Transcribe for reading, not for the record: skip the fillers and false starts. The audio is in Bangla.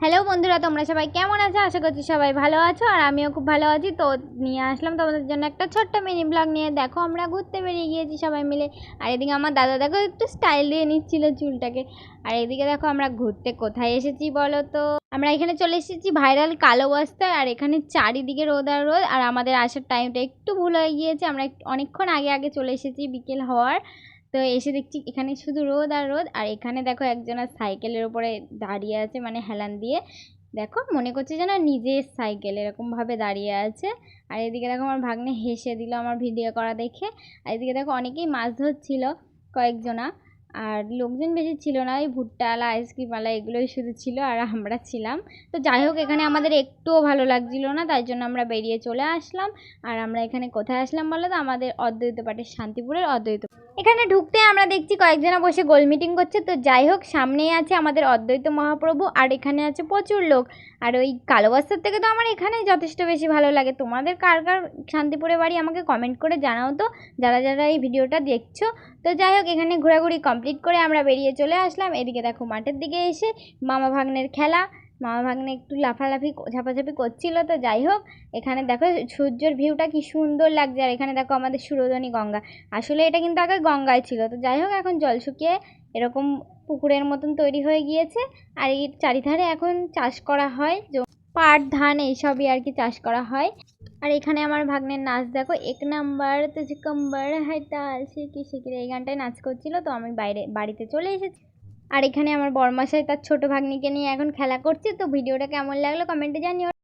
হ্যালো বন্ধুরা, তোমরা সবাই কেমন আছো? আশা করছি সবাই ভালো আছো আর আমিও খুব ভালো আছি। তো নিয়ে আসলাম তোমাদের জন্য একটা ছোট্ট মিনি ব্লগ নিয়ে। দেখো আমরা ঘুরতে বেরিয়ে গিয়েছি সবাই মিলে। আর এদিকে আমার দাদা দেখো একটু স্টাইল দিয়ে নিচ্ছিল চুলটাকে। আর এদিকে দেখো আমরা ঘুরতে কোথায় এসেছি বলো তো? আমরা এখানে চলে এসেছি ভাইরাল কালো বস্তায়। আর এখানে চারিদিকে রোদ আর রোদ। আর আমাদের আসার টাইমটা একটু ভুল হয়ে গিয়েছে, আমরা অনেকক্ষণ আগে আগে চলে এসেছি বিকেল হওয়ার। তো এসে দেখছি এখানে শুধু রোদ আর রোদ। আর এখানে দেখো একজনের সাইকেলের উপরে দাঁড়িয়ে আছে, মানে হেলান দিয়ে। দেখো মনে করছে যেন নিজের সাইকেল, এরকমভাবে দাঁড়িয়ে আছে। আর এদিকে দেখো আমার ভাগ্নে হেসে দিল আমার ভিডিও করা দেখে। আর এদিকে দেখো অনেকেই মাছ ধরছিল, কয়েকজনা। আর লোকজন বেশি ছিল না, ওই ভুট্টাওয়ালা আইসক্রিমওয়ালা এগুলোই শুধু ছিল, আর আমরা ছিলাম। তো যাই হোক, এখানে আমাদের একটুও ভালো লাগছিল না, তাই জন্য আমরা বেরিয়ে চলে আসলাম। আর আমরা এখানে কোথায় আসলাম বলো তো? আমাদের অদ্বৈত পাঠের শান্তিপুরের অদ্বৈত। এখানে ঢুকতে আমরা দেখছি কয়েকজনা বসে গোল মিটিং করছে। তো যাই হোক, সামনেই আছে আমাদের অদ্বৈত মহাপ্রভু, আর এখানে আছে প্রচুর লোক। আর ওই কালো বস্তার থেকে তো আমার এখানেই যথেষ্ট বেশি ভালো লাগে। তোমাদের কার কার শান্তিপুরে বাড়ি আমাকে কমেন্ট করে জানাও তো, যারা যারা এই ভিডিওটা দেখছো। তো যাই হোক, এখানে ঘোরাঘুরি কমপ্লিট করে আমরা বেরিয়ে চলে আসলাম। এদিকে দেখো মাঠের দিকে এসে মামা ভাগ্নের খেলা। মামা ভাগ্নে একটু লাফালাফি ঝাপাঝাপি করছিল। তো যাই হোক, এখানে দেখো সূর্যের ভিউটা কি সুন্দর লাগছে। আর এখানে দেখো আমাদের সুরধনী গঙ্গা। আসলে এটা কিন্তু আগে গঙ্গায় ছিল। তো যাই হোক, এখন জল শুকিয়ে এরকম পুকুরের মতন তৈরি হয়ে গিয়েছে। আর এর চারিধারে এখন চাষ করা হয়, পাট ধান এইসবই আর কি চাষ করা হয়। আর এখানে আমার ভাগ্নের নাচ দেখো, এক নাম্বার তুঝে কম্বার হাইটা শিখি শিখি, এই গানটায় নাচ করছিল। তো আমি বাড়িতে চলে এসেছি। আর এখানে আমার বড়মশাই তার ছোট ভাগ্নিকে নিয়ে এখন খেলা করছে। তো ভিডিওটা কেমন লাগলো কমেন্টে জানিও।